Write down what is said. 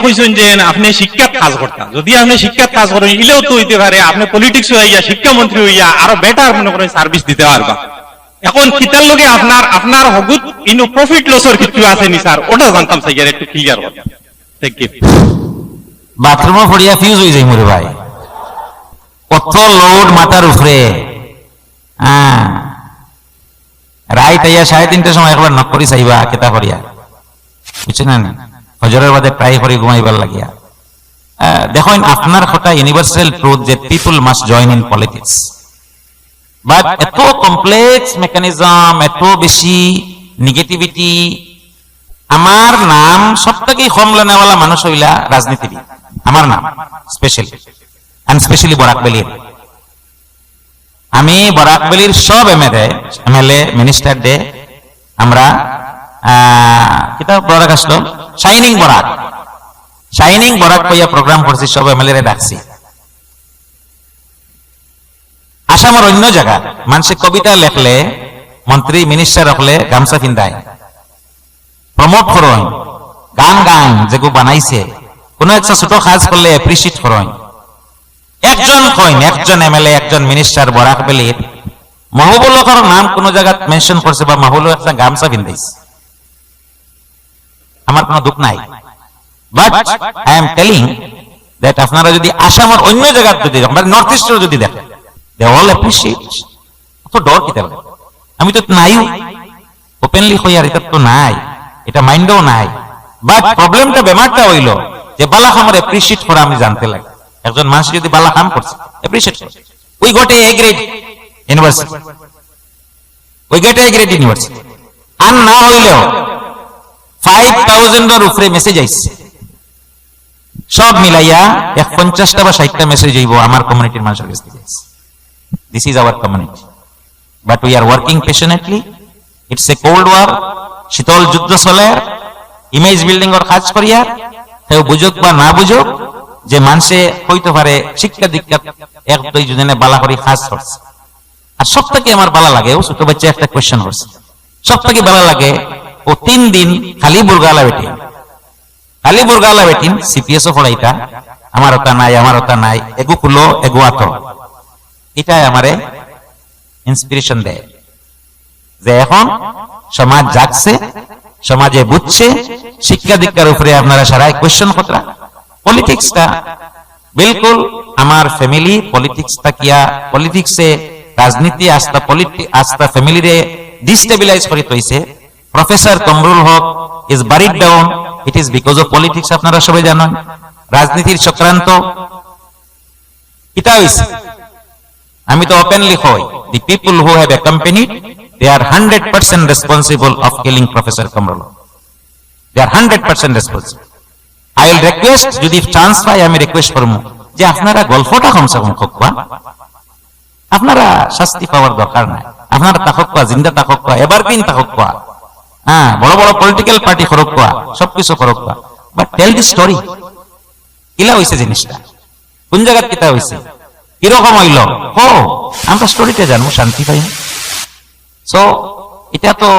কইছেন যে আপনি শিক্ষাত কাজ করতেন, যদি আপনি শিক্ষাত কাজ করেন ইলেও তো হইতে পারে আপনি পলিটিক্স হইয়া শিক্ষামন্ত্রী হইয়া আরো বেটার মনে করেন সার্ভিস দিতে পারবা। এখন কিতার লগে আপনার আপনার হগুত ইনো প্রফিট লসের কিছু আছে নি স্যার, ওটা জানতাম স্যার একটু ক্লিয়ার করতে। Thank you. বাথরুমে পড়িয়া ফিউজ হয়ে যায় মোরে ভাই, কত লোড মাথার উপরে। রাইট আইয়া 3:30টার সময় একবার নক করি চাইবা কেতা করিয়া, বুঝছেন না? হজরের বাদে প্রায় করে ঘুমাইবার লাগিয়া। দেখেন আপনার কথা ইউনিভার্সাল ট্রুথ যে people must join in politics, but এত কমপ্লেক্স মেকানিজম, এত বেশি নেগেটিভিটি। আমার নাম সব থেকে কম লেনেওয়ালা মানুষ হইলা রাজনীতিবিদ, আমার নাম স্পেশালি বরাকবেলির। আমি বরাকবেলির সব এমএলএ মিনিস্টার ডে আমরা কিতাব বরাক আসলো, শাইনিং বরাক কইয়া প্রোগ্রাম করছি, সব এমএলএ ডাকছি। আসামের অন্য জায়গা মানুষে কবিতা লেখলে, মন্ত্রী মিনিস্টার রাখলে গামছা পিন্ধায়, প্রমোট করেন, গান যেগু বানাইছে, কোন একটা ছোট কাজ করলে এপ্রিসিয়েট করেন। একজন এমএলএ, একজন মিনিস্টার বরাকবেলির মাহবুবুল হকের নাম কোন জায়গা মেনশন করছে বা মাহবুবুল একটা গামছা পিন্ধাইছে, আমার কোনো দুঃখ নাই। But I am telling that আপনারা যদি আসামের অন্য জায়গা যদি নর্থ ইস্টের যদি দেখেন, দে অল অ্যাপ্রিসিয়েট। অত ডর কি দেবে? আমি তো নাইও ওপেনলি হই, আর এটা তো নাই, এটা মাইন্ডও নাই। বাট প্রবলেমটা বেমারটা হইল যে বালা খামার অ্যাপ্রিসিয়েট করা আমি জানতে লাগে। একজন মানুষ যদি বালা কাম করছে অ্যাপ্রিসিয়েট করে, we got A grade university, আর না হইলেও 5000 এর উপরে মেসেজ আইছে, সব মিলাইয়া 50টা বা 60টা মেসেজ হইব আমার কমিউনিটির মানুষের কাছ থেকে। This is our community, but we are working passionately. It's a cold war, শীতল যুদ্ধ চলে, ইমেজ বিল্ডিং এর কাজ করিয়া কেউ বুঝুক বা না বুঝুক, যে মানুষে হইতে পারে শিক্ষা দীক্ষা 1-2 জনে বালা করে কাজ করছে। আর সব থেকে আমার বালা লাগে, ও ছোট বাচ্চা একটা কোয়েশ্চেন করছে, সব থেকে বালা লাগে ও 3 দিন খালি বুর্গালা বেটিন সিপিএসও পড়াইতা, আমার ওটা নাই, এগু কুলো এগু আতো। এটাই আমারে ইন্সপিরেশন দেয় যে এখন সমাজ জাগছে, সমাজে বুঝছে, শিক্ষা দীক্ষার উপরে আপনারা সারাই কোয়েশ্চন করা। পলিটিক্সটা বিলকুল আমার ফ্যামিলি পলিটিক্সটা কিয়া, পলিটিক্সে রাজনীতি আস্থা ফ্যামিলিরে ডিস্টেবিলাইজ করে তৈছে। Professor Kamrul Haque is buried down, it is because of politics. আপনারা সবাই জানেন রাজনীতির চক্রান্ত কিতা হইছে। আমি তো ওপেনলি হই, the people who have accompanied, they are 100% responsible of killing Professor Kamrul Haq. They are 100% responsible. I will request, যদি চান্স পাই আমি রিকোয়েস্ট করবো যে আপনারা গল্পটা কমসে কম খোকা, আপনারা শাস্তি পাওয়ার দরকার নাই, আপনারা তাকোয়া জিন্দা তাকোয়া এভারগ্রিন তাকোয়া, বড় বড় পলিটিক্যাল পার্টি খরোকা, সবকিছু খরোকা, বাট টেল দি স্টোরি। কিলা হইছে জিনিসটা, কোন জায়গায় কিতা হইছে, কিরকম হইল, আমরা স্টোরিটা জানবো, শান্তি পাই। সো এটা তো